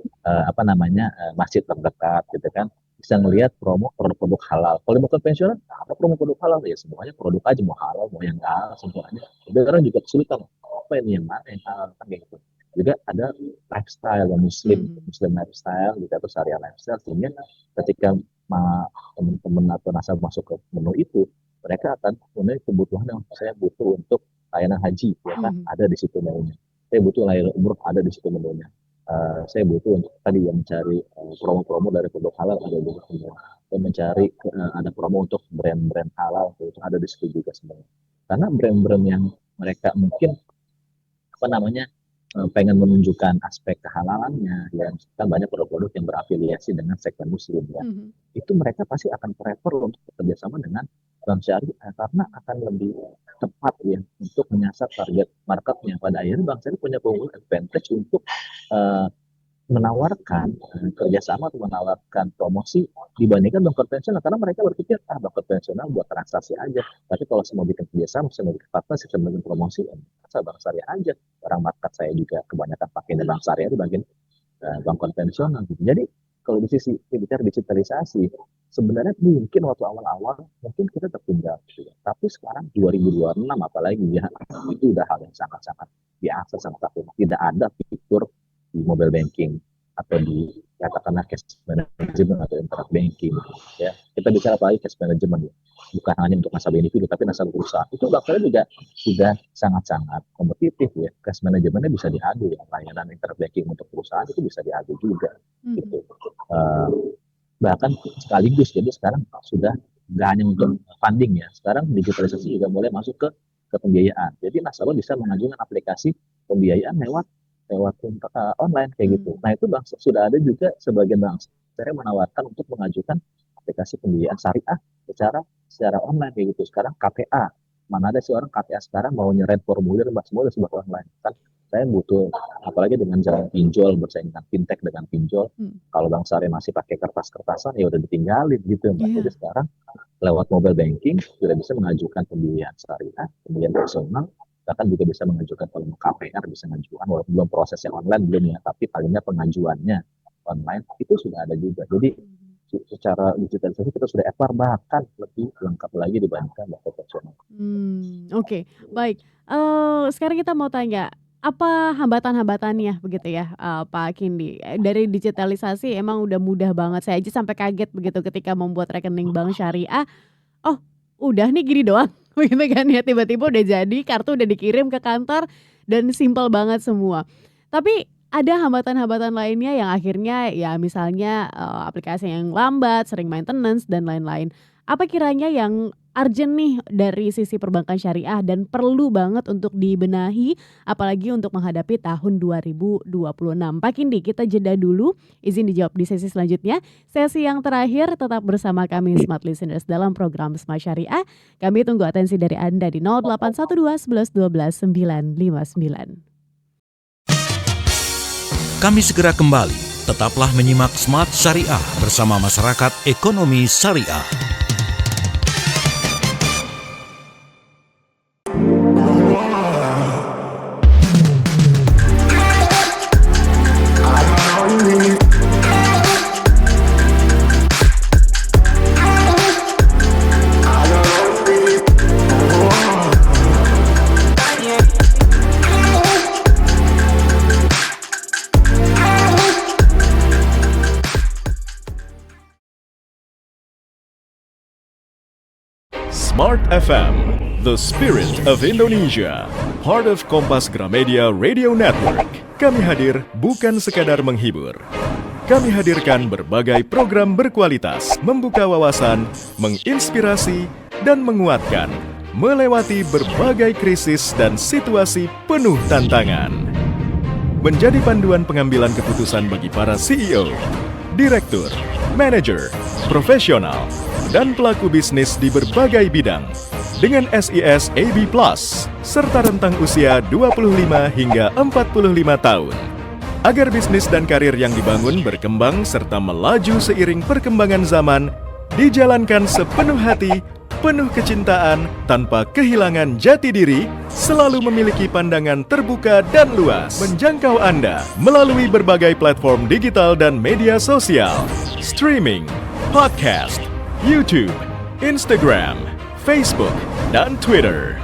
masjid terdekat, gitu kan, bisa ngelihat promo produk-produk halal. Kalau di konvensional, apa promo produk halal? Ya semuanya produk aja, mau halal, mau yang nggak halal, semuanya. Jadi orang juga kesulitan, apa ini yang mana yang halal, kan kayak gitu. Juga ada lifestyle yang hmm, muslim lifestyle, gitu, atau syariah lifestyle, sehingga ketika teman-teman atau nasabah masuk ke menu itu, mereka akan memenuhi kebutuhan yang saya butuh untuk layanan haji, ya kan, hmm, ada di situ menunya. Saya butuh layanan umroh, ada di situ menunya. Saya butuh untuk tadi yang mencari promo-promo dari produk halal, ada juga semua. Saya mencari ada promo untuk brand-brand halal, itu ada di situ juga sebenarnya. Karena brand-brand yang mereka mungkin pengen menunjukkan aspek kehalalannya, ya kan banyak produk-produk yang berafiliasi dengan segmen muslim, ya hmm, itu mereka pasti akan prefer untuk bekerja sama dengan bank syariah karena akan lebih tepat ya untuk menyasar target marketnya. Pada akhirnya bank syariah punya keunggulan advantage untuk uh, menawarkan kerjasama atau menawarkan promosi dibandingkan bank konvensional, karena mereka berpikir bank konvensional buat transaksi aja, tapi kalau saya mau bikin kerjasama, saya mau bikin partnership, saya mau bikin promosi, saya bank syariah aja. Orang market saya juga kebanyakan pakai bank syariah di bagian bank konvensional gitu. Jadi kalau di sisi bicara digitalisasi, sebenarnya mungkin waktu awal-awal mungkin kita tertinggal gitu ya. Tapi sekarang 2026 apalagi ya, itu udah hal yang sangat-sangat biasa, sangat aktif. Tidak ada fitur di mobile banking atau di katakanlah cash management atau internet banking, ya. Kita bicara apalagi cash management, ya, bukan hanya untuk nasabah individu tapi nasabah perusahaan, itu bahkan juga sudah sangat-sangat kompetitif ya. Cash manajemennya bisa diadu ya, layanan internet banking untuk perusahaan itu bisa diadu juga hmm, gitu. Bahkan sekaligus, jadi sekarang sudah nggak hanya untuk funding ya, sekarang digitalisasi juga mulai masuk ke pembiayaan. Jadi nasabah bisa mengajukan aplikasi pembiayaan lewat lewat online kayak gitu. hmm, Nah itu bank sudah ada juga sebagian bank saya menawarkan untuk mengajukan aplikasi pembiayaan syariah secara online kayak gitu. Sekarang KTA, mana ada sih orang KTA sekarang mau nyeret formulir semua udah sebuah online kan. Saya butuh, apalagi dengan jalan pinjol, bersaing dengan fintech dengan pinjol. hmm. Kalau bank syariah masih pakai kertas-kertasan ya udah ditinggalin gitu Mbak. Jadi Iya. sekarang lewat mobile banking sudah bisa mengajukan pembiayaan syariah, pembiayaan personal, bahkan juga bisa mengajukan kalau mau KPR bisa mengajukan, walaupun belum prosesnya online belum ya, tapi palingnya pengajuannya online itu sudah ada juga. Jadi secara digitalisasi kita sudah ekspor, bahkan lebih lengkap lagi dibandingkan bank konvensional. Oke, baik. Sekarang kita mau tanya, apa hambatan-hambatannya begitu ya, Pak Kindi? Dari digitalisasi emang udah mudah banget, saya aja sampai kaget begitu ketika membuat rekening bank syariah, oh udah nih gini doang, begitu kan ya, tiba-tiba udah jadi, kartu udah dikirim ke kantor, dan simpel banget semua. Tapi ada hambatan-hambatan lainnya yang akhirnya ya misalnya, aplikasi yang lambat, sering maintenance, dan lain-lain. Apa kiranya yang urgent nih dari sisi perbankan syariah dan perlu banget untuk dibenahi, apalagi untuk menghadapi tahun 2026? Pak Kindi, kita jeda dulu, izin dijawab di sesi selanjutnya. Sesi yang terakhir tetap bersama kami Smart Listeners dalam program Smart Syariah. Kami tunggu atensi dari Anda di 0812 11 12 959. Kami segera kembali. Tetaplah menyimak Smart Syariah bersama Masyarakat Ekonomi Syariah. Smart FM, the spirit of Indonesia, part of Kompas Gramedia Radio Network. Kami hadir bukan sekadar menghibur. Kami hadirkan berbagai program berkualitas, membuka wawasan, menginspirasi, dan menguatkan, melewati berbagai krisis dan situasi penuh tantangan. Menjadi panduan pengambilan keputusan bagi para CEO, direktur, manajer, profesional, dan pelaku bisnis di berbagai bidang dengan SIS AB Plus serta rentang usia 25 hingga 45 tahun. Agar bisnis dan karir yang dibangun berkembang serta melaju seiring perkembangan zaman, dijalankan sepenuh hati, penuh kecintaan, tanpa kehilangan jati diri, selalu memiliki pandangan terbuka dan luas, menjangkau Anda melalui berbagai platform digital dan media sosial, streaming, podcast, YouTube, Instagram, Facebook, dan Twitter.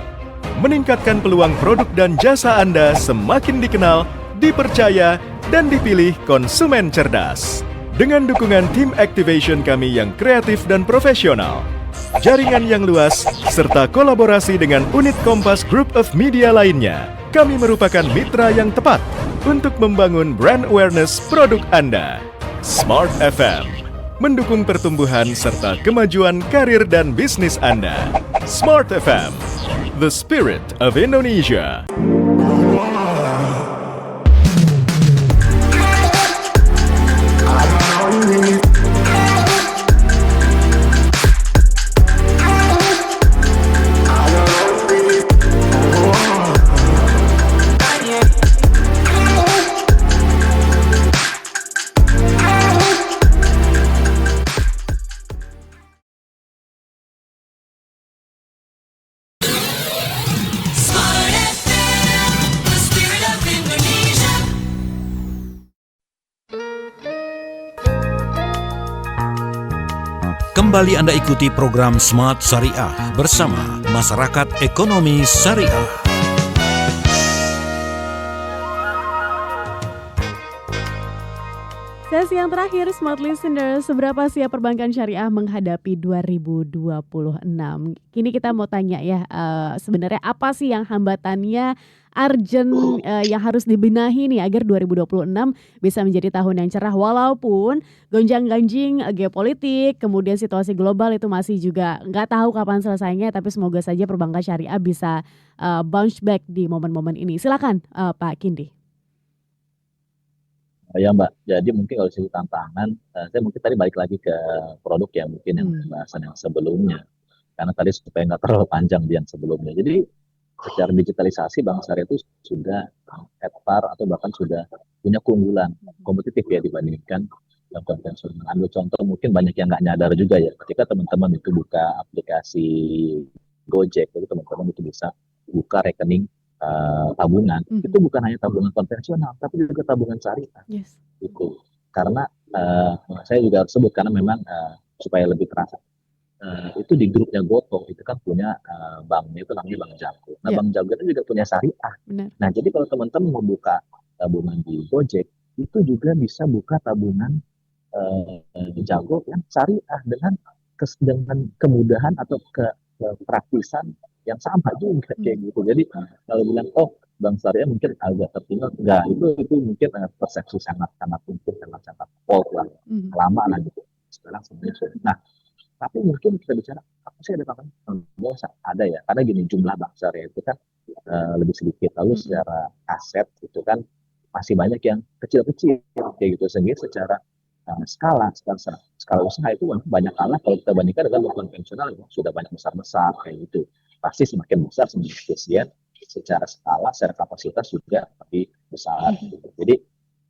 Meningkatkan peluang produk dan jasa Anda semakin dikenal, dipercaya, dan dipilih konsumen cerdas. Dengan dukungan tim activation kami yang kreatif dan profesional, jaringan yang luas, serta kolaborasi dengan unit Kompas Group of Media lainnya, kami merupakan mitra yang tepat untuk membangun brand awareness produk Anda. Smart FM mendukung pertumbuhan serta kemajuan karir dan bisnis Anda. Smart FM, the spirit of Indonesia. Kembali Anda ikuti program Smart Syariah bersama Masyarakat Ekonomi Syariah. Sesi yang terakhir, Smart Listener, seberapa siap perbankan syariah menghadapi 2026? Kini kita mau tanya ya, sebenarnya apa sih yang hambatannya urgent yang harus dibenahi nih agar 2026 bisa menjadi tahun yang cerah walaupun gonjang-ganjing geopolitik, kemudian situasi global itu masih juga nggak tahu kapan selesainya, tapi semoga saja perbankan syariah bisa bounce back di momen-momen ini. Silakan Pak Kindi. Ya Mbak, jadi mungkin kalau sisi tantangan, saya mungkin tadi balik lagi ke produk ya mungkin yang pembahasan yang sebelumnya. Karena tadi supaya nggak terlalu panjang di yang sebelumnya. Jadi secara digitalisasi Bank Syariah itu sudah at par atau bahkan sudah punya keunggulan kompetitif ya dibandingkan yang konvensional. Ambil contoh mungkin banyak yang nggak nyadar juga ya. Ketika teman-teman itu buka aplikasi Gojek, jadi teman-teman itu bisa buka rekening tabungan, itu bukan hanya tabungan konvensional, tapi juga tabungan syariah. Yes. Itu karena saya juga harus sebut karena memang supaya lebih terasa. Itu di grupnya Gotoh itu kan punya banknya itu namanya Bank Jago. Nah Bank Jago itu juga punya syariah. Benar. Nah jadi kalau teman-teman mau buka tabungan di Gojek, itu juga bisa buka tabungan di Jago yang syariah dengan kemudahan atau kepraktisan yang sama juga kayak gitu. Jadi kalau bilang Bank Syariah mungkin agak tertinggal, enggak, itu mungkin persepsi sangat fault lah, lama lah gitu. Sekarang sebenarnya sudah. Nah, tapi mungkin kita bicara apa sih ada bank? Ada ya, karena gini jumlah Bank Syariah itu kan lebih sedikit, lalu secara aset itu kan masih banyak yang kecil-kecil kayak gitu, sehingga secara skala usaha itu banyak kalah kalau kita bandingkan dengan bank konvensional yang sudah banyak besar kayak gitu. Pasti semakin besar, semakin efisien, secara skala, secara kapasitas juga lebih besar. Gitu. Jadi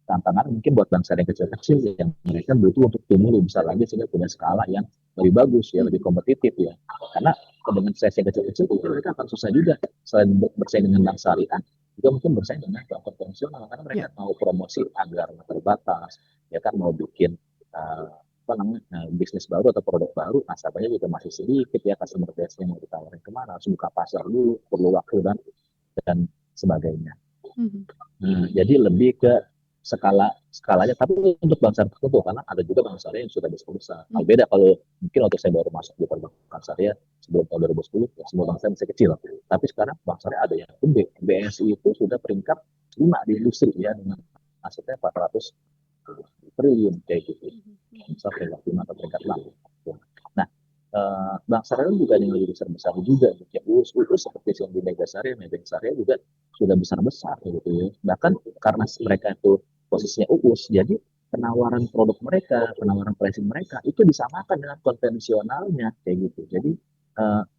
tantangan mungkin buat bank syariah kecil-kecil yang mereka butuh untuk tumbuh lebih besar lagi sehingga punya skala yang lebih bagus ya, lebih kompetitif ya. Karena dengan sesi yang kecil-kecil mungkin mereka akan susah juga selain bersaing dengan bank syariah, juga mungkin bersaing dengan bank konvensional karena mereka mau promosi agar terbatas, ya kan mau bikin bisnis baru atau produk baru, nasabahnya juga masih sedikit ya, customer base-nya mau ditawarin kemana, harus buka pasar dulu, perlu waktu dan sebagainya. Jadi lebih ke skalanya, tapi untuk bank syariah tertentu, karena ada juga bank syariah yang sudah besar. Nah, beda kalau mungkin waktu saya baru masuk di perbankan syariah sebelum tahun 2010, ya semua bank syariah masih kecil. Tapi sekarang bank syariah ada yang gede. BSI itu sudah peringkat 5 di industri ya, dengan asetnya 400 triliun kayak gitu. Misal peringkat 5 atau peringkat 6. Nah, bank syariah juga yang lebih besar-besar juga. Ya, UUS seperti yang di Mega Syariah, Maybank Syariah juga sudah besar-besar gitu ya. Bahkan karena mereka itu posisinya UUS, jadi penawaran produk mereka, penawaran pricing mereka itu disamakan dengan konvensionalnya kayak gitu. Jadi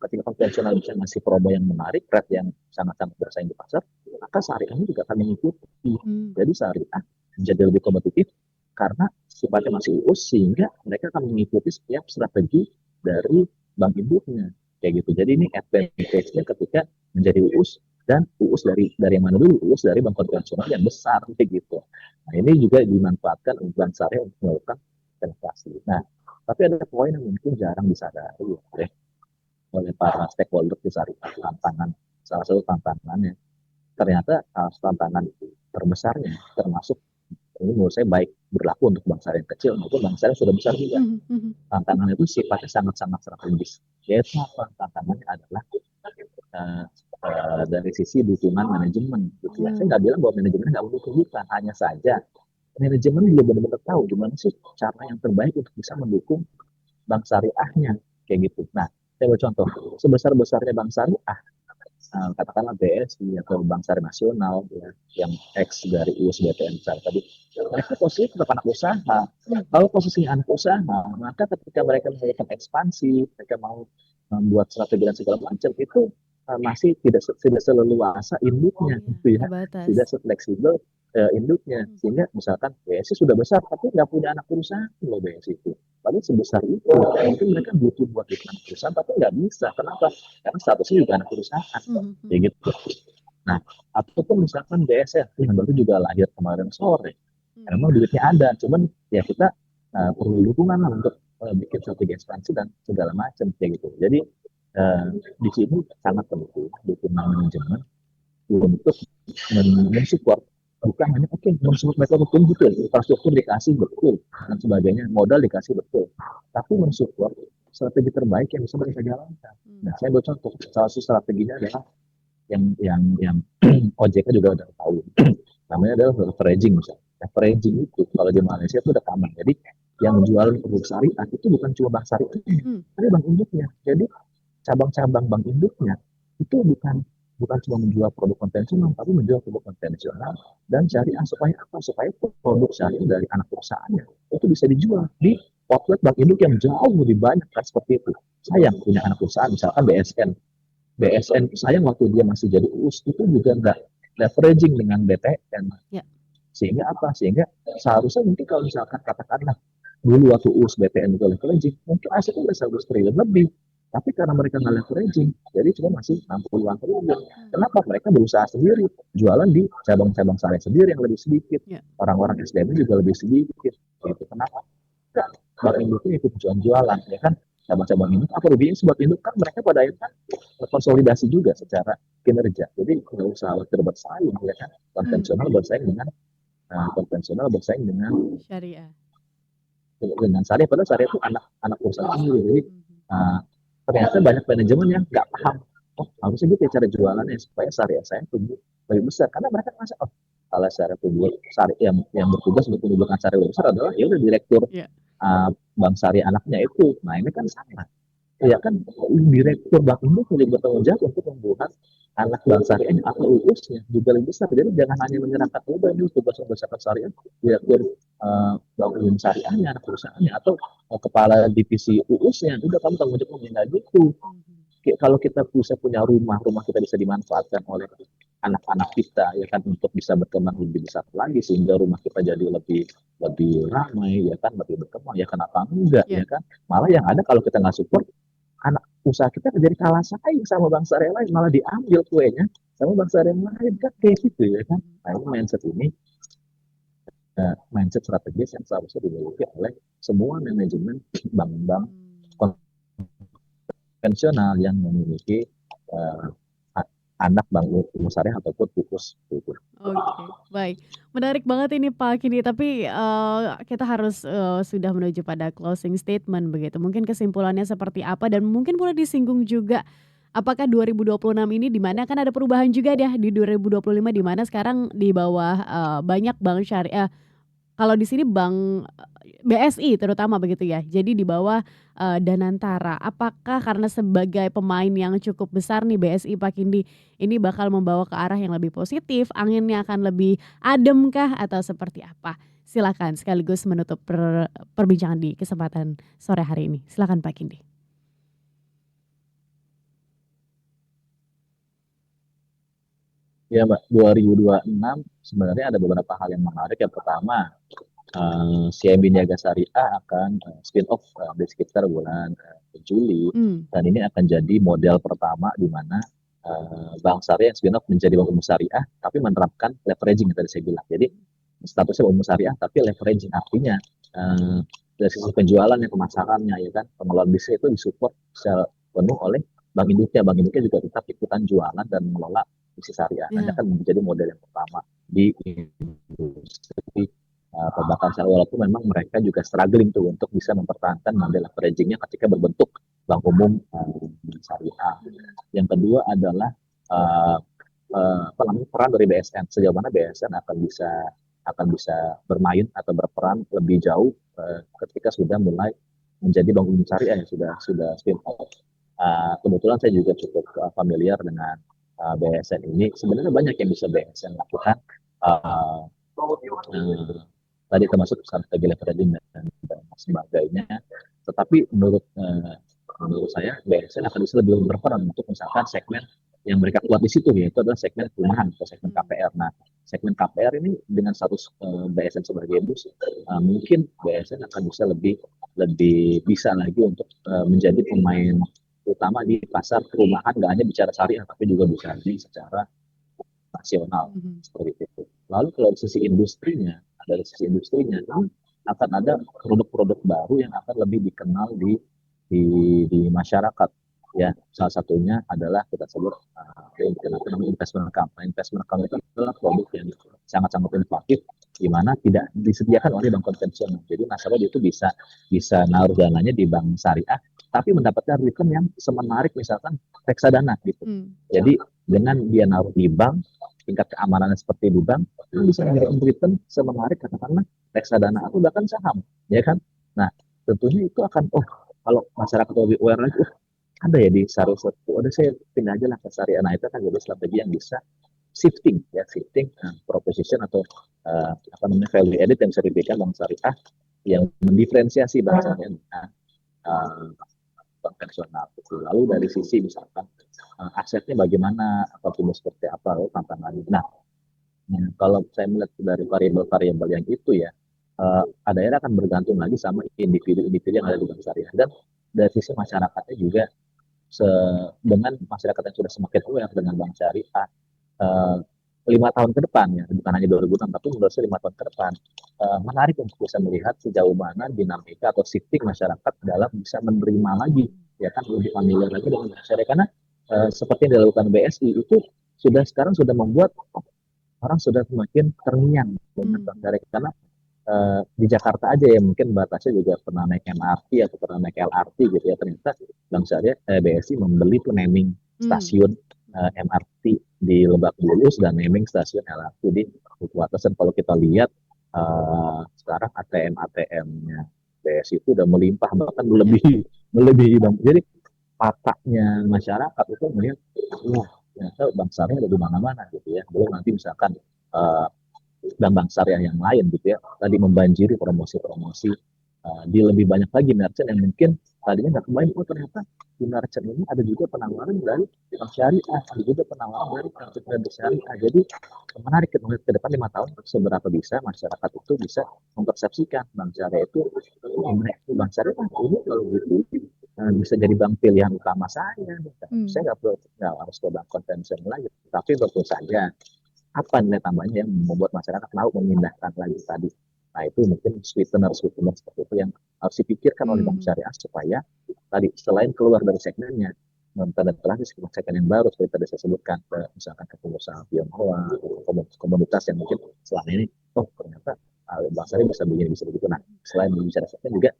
ketika konvensional bisa ngasih promo yang menarik, rate yang sangat-sangat bersaing di pasar, maka syariahnya juga akan mengikuti. Jadi syariah menjadi lebih kompetitif karena sifatnya masih UUS, sehingga mereka akan mengikuti setiap strategi dari bank induknya kayak gitu. Jadi ini advantage-nya ketika menjadi UUS, dan UUS dari yang mana dulu? UUS dari bank konvensional yang besar kayak gitu. Nah, ini juga dimanfaatkan untuk bank syariah untuk melakukan penetrasi. Nah, tapi ada poin yang mungkin jarang disadari ya, oleh para stakeholder di syariah. Salah satu tantangannya ternyata tantangan terbesarnya, termasuk ini menurut saya baik berlaku untuk bank syariah yang kecil maupun bank syariah sudah besar juga. Tantangannya itu sifatnya sangat-sangat strategis. Yaitu apa? Tantangannya adalah dari sisi dukungan manajemen. Gitu ya. Saya nggak bilang bahwa manajemen nggak mendukung, bukan. Hanya saja manajemen belum benar-benar tahu gimana sih cara yang terbaik untuk bisa mendukung bank syariahnya kayak gitu. Nah, saya buat contoh. Sebesar-besarnya bank syariah, katakanlah BSI atau Bank Syariah Nasional ya, yang X dari UUS BTN Syariah tadi, mereka posisinya tetap anak usaha. Kalau posisinya anak usaha, maka ketika mereka melakukan ekspansi, mereka mau membuat strategi dan segala macam, itu masih tidak seleluasa induknya gitu ya, tidak sefleksibel induknya, sehingga misalkan BSI sudah besar tapi nggak punya anak perusahaan loh BSI itu. Tapi sebesar itu mungkin mereka butuh buat bikin anak perusahaan, tapi nggak bisa. Kenapa? Karena statusnya juga anak perusahaan kayak gitu. Nah, ataupun misalkan BSF yang baru juga lahir kemarin sore, memang duitnya ada, cuman ya kita perlu dukungan lah untuk bikin strategi ekspansi dan segala macam kayak gitu. Jadi di sini sangat penting dukungan manajemen untuk mensupport, bukan hanya mensupport mereka betul, infrastruktur dikasih betul dan sebagainya, modal dikasih betul, tapi mensupport strategi terbaik yang bisa mereka jalankan. Nah, saya buat contoh, salah satu strateginya adalah yang OJK juga udah tahu, namanya adalah leveraging misalnya. Leveraging itu kalau di Malaysia itu udah common. Jadi yang jual produk syariah itu bukan cuma bank syariah, tapi bank induknya. Jadi cabang-cabang bank induknya itu bukan cuma menjual produk konvensional, tapi menjual produk konvensional dan syariah. Supaya apa? Supaya produk syariah dari anak perusahaannya itu bisa dijual di outlet bank induk yang jauh lebih banyak kan, seperti itu. Sayang punya anak perusahaan, misalkan BSN sayang waktu dia masih jadi UUS itu juga nggak leveraging dengan BTN. Sehingga apa? Sehingga seharusnya mungkin kalau misalkan katakanlah dulu waktu UUS BTN itu leveraging, mungkin asetnya udah 100 triliun lebih. Tapi karena mereka nggak leveraging, jadi cuma masih 60-an triliun. Kenapa? Mereka berusaha sendiri, jualan di cabang-cabang syariah sendiri yang lebih sedikit. Orang-orang SDM juga lebih sedikit. Gitu. Kenapa? Enggak, bank induknya ikut jualan, ya kan? Cabang-cabang induk, apa ruginya sebab induk kan mereka pada akhirnya konsolidasi juga secara kinerja. Jadi nggak usah khawatir bersaing, ya kan? Konvensional bersaing dengan syariah. Dengan syariah, padahal syariah itu anak usaha sendiri. Jadi ternyata banyak manajemen yang nggak paham. Oh, harusnya gitu ya cara jualannya supaya syariah saya tumbuh lebih besar. Karena mereka merasa, oh, kalau syariah tumbuh, syariah yang bertugas untuk menumbuhkan syariah lebih besar adalah ya udah direktur bank syariah anaknya itu. Nah, ini kan sama. Ya kan, direktur bank induk lebih bertanggung jawab untuk membuat anak bank syariahnya atau UUS-nya juga lebih besar. Jadi jangan hanya menyerahkan udah ini tugas membesarkan syariah, direktur bank umum syariahnya, anak perusahaannya, atau kepala divisi UUS-nya, udah kamu tanggung jawab nggak gitu. Kalau kita bisa punya rumah kita bisa dimanfaatkan oleh anak-anak kita, ya kan, untuk bisa berkembang lebih besar lagi, sehingga rumah kita jadi lebih ramai, ya kan, lebih berkembang, ya kenapa enggak, ya kan. Malah yang ada kalau kita nggak support, anak usaha kita jadi kalah saing sama bank syariah lain, malah diambil kuenya sama bank syariah lain, kan kayak gitu, ya kan. Nah, ini mindset strategis yang seharusnya dimiliki oleh semua manajemen bank konvensional yang memiliki anak Bank Umum Syariah ataupun Pupus gitu. Oke, baik. Menarik banget ini Pak Kindi, tapi, kita harus, sudah menuju pada closing statement begitu. Mungkin kesimpulannya seperti apa dan mungkin boleh disinggung juga, apakah 2026 ini di mana kan ada perubahan juga deh di 2025 di mana sekarang di bawah, banyak bank syariah. Kalau di sini bank, BSI terutama begitu ya, jadi di bawah, Danantara. Apakah karena sebagai pemain yang cukup besar nih BSI Pak Kindi, ini bakal membawa ke arah yang lebih positif, anginnya akan lebih adem kah atau seperti apa? Silakan sekaligus menutup perbincangan di kesempatan sore hari ini. Silakan Pak Kindi. Ya Mbak, 2026 sebenarnya ada beberapa hal yang menarik. Yang pertama, CIMB Niaga Syariah akan spin off di sekitar bulan Juli, dan ini akan jadi model pertama di mana bank syariah yang spin off menjadi bank umum syariah, tapi menerapkan leveraging yang tadi saya bilang. Jadi statusnya bank umum syariah, tapi leveraging artinya dari sisi penjualannya, pemasarannya, ya kan, pengelolaan bisnis itu disupport secara penuh oleh Bank Indonesia. Bank Indonesia juga tetap ikutan jualan dan mengelola bisnis syariah. Nah, ini Ya. akan menjadi model yang pertama di industri perbankan syariah, walaupun memang mereka juga struggling tuh untuk bisa mempertahankan model leveragingnya ketika berbentuk bank umum syariah. Yang kedua adalah peran dari BSN, sejauh mana BSN akan bisa bermain atau berperan lebih jauh ketika sudah mulai menjadi bank umum syariah yang sudah spin off. Kebetulan saya juga cukup familiar dengan BSN ini. Sebenarnya banyak yang bisa BSN lakukan, tadi termasuk strategi leveraging dan sebagainya. Tetapi menurut saya BSN akan bisa lebih berperan untuk misalkan segmen yang mereka kuat di situ, yaitu adalah segmen perumahan atau segmen KPR. Nah, segmen KPR ini dengan status BSN sebagai bus, mungkin BSN akan bisa lebih bisa lagi untuk menjadi pemain utama di pasar perumahan, nggak hanya bicara syariah tapi juga bisa di secara nasional seperti itu. Lalu kalau dari sisi industrinya ini akan ada produk-produk baru yang akan lebih dikenal di masyarakat. Ya, salah satunya adalah kita sebut yang dikenal namanya investment account. Nah, investment account itu adalah produk yang sangat-sangat inovatif, di mana tidak disediakan oleh bank konvensional. Jadi nasabah itu bisa naruh dananya di bank syariah, tapi mendapatkan return yang semenarik misalkan reksadana gitu. Jadi dengan dia naruh di bank, tingkat keamanannya seperti di bank, itu bisa memberikan return semenarik katakanlah reksadana atau bahkan saham, ya kan? Nah, tentunya itu akan, kalau masyarakat lebih aware lagi, ada ya di syariah satu, udah saya pindah aja lah ke syariah. Nah, itu akan jadi strategi yang bisa shifting proposition atau value added yang bisa diberikan bank syariah yang mendiferensiasi bank syariah dengan konvensional. Lalu dari sisi misalkan asetnya bagaimana, apapun seperti apa, tantangannya. Nah, kalau saya melihat dari variabel-variabel yang itu ya, daerah akan bergantung lagi sama individu-individu yang ada di bank syariah. Dan dari sisi masyarakatnya juga, dengan masyarakat yang sudah semakin aware dengan bank syariah, 5 tahun ke depan ya, bukan hanya 2006, tapi menurut saya 5 tahun ke depan, menarik untuk bisa melihat sejauh mana dinamika atau shifting masyarakat dalam bisa menerima lagi, ya kan, lebih familiar lagi dengan bank syariah. Karena seperti yang dilakukan BSI itu sekarang sudah membuat orang sudah semakin terngiang dengan bank syariah. Karena di Jakarta aja ya, mungkin batasnya juga pernah naik MRT atau pernah naik LRT gitu ya, ternyata bank syariah BSI membeli tuh naming stasiun MRT di Lebak Bulus dan naming stasiun LRT di Duku Atas. Dan kalau kita lihat sekarang ATM-nya BSI itu udah melimpah, bahkan melebihi bank. Jadi pataknya masyarakat itu melihat, ternyata bank syariah ada di mana-mana gitu ya. Belum nanti misalkan bank syariah yang lain gitu ya, tadi membanjiri promosi-promosi di lebih banyak lagi merchant yang mungkin tadinya nggak kebayang, ternyata di merchant ini ada juga penawaran dari bank syariah, ada juga penawaran dari bank syariah. Jadi menarik kita melihat ke depan 5 tahun seberapa bisa masyarakat itu bisa mempersepsikan bank syariah itu, bank syariah ini kalau gitu bisa jadi bank pilihan utama saya. Saya nggak harus ke bank konvensional lagi, tapi tentu saja apa nilai tambahnya yang membuat masyarakat mau memindahkan lagi tadi. Nah, itu mungkin sweetener seperti itu yang harus dipikirkan oleh bank syariah, supaya tadi selain keluar dari segmennya, mempenetrasi segmen yang baru seperti tadi saya sebutkan, misalkan ke pengusaha Tionghoa, komunitas yang mungkin selama ini, ternyata Bank Syariah bisa begini, bisa begitu. Nah, selain berbicara segmen juga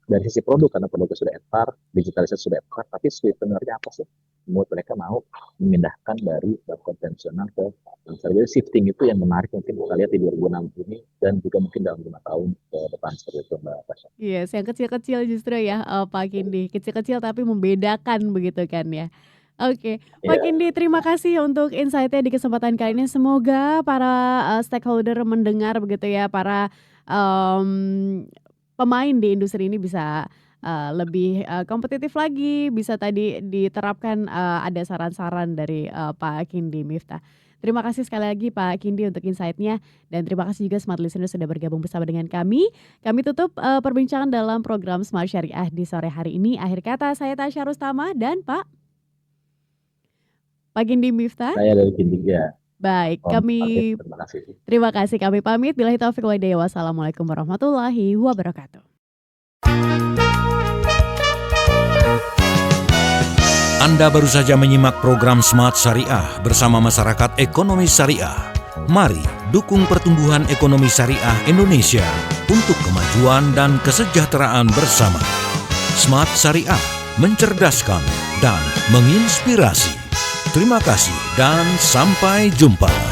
dari sisi produk, karena produknya sudah advance, digitalisasi sudah advance, tapi sweetenernya apa sih? Menurut mereka mau memindahkan dari bank konvensional ke bank syariah. Jadi shifting itu yang menarik mungkin kita lihat di 2006 ini dan juga mungkin dalam 5 tahun ke depan seperti itu Mbak Tasya. Yes, yang kecil-kecil justru ya, Pak Kindi, kecil-kecil tapi membedakan begitu kan ya. Oke, Pak Iya, Kindi terima kasih untuk insight-nya di kesempatan kali ini. Semoga para stakeholder mendengar begitu ya, para pemain di industri ini bisa lebih kompetitif lagi, bisa tadi diterapkan ada saran-saran dari Pak Kindi Miftah. Terima kasih sekali lagi Pak Kindi untuk insight-nya dan terima kasih juga Smart Listener sudah bergabung bersama dengan kami. Kami tutup perbincangan dalam program Smart Syariah di sore hari ini. Akhir kata saya Tasya Rustama dan Pak Kindi Miftah. saya dari Kindiga. Baik, kami Terima kasih. terima kasih kami pamit. Billahi taufiq wal hidayah. Wassalamualaikum warahmatullahi wabarakatuh. Anda baru saja menyimak program Smart Syariah bersama Masyarakat Ekonomi Syariah. Mari dukung pertumbuhan ekonomi syariah Indonesia untuk kemajuan dan kesejahteraan bersama. Smart Syariah, mencerdaskan dan menginspirasi. Terima kasih dan sampai jumpa.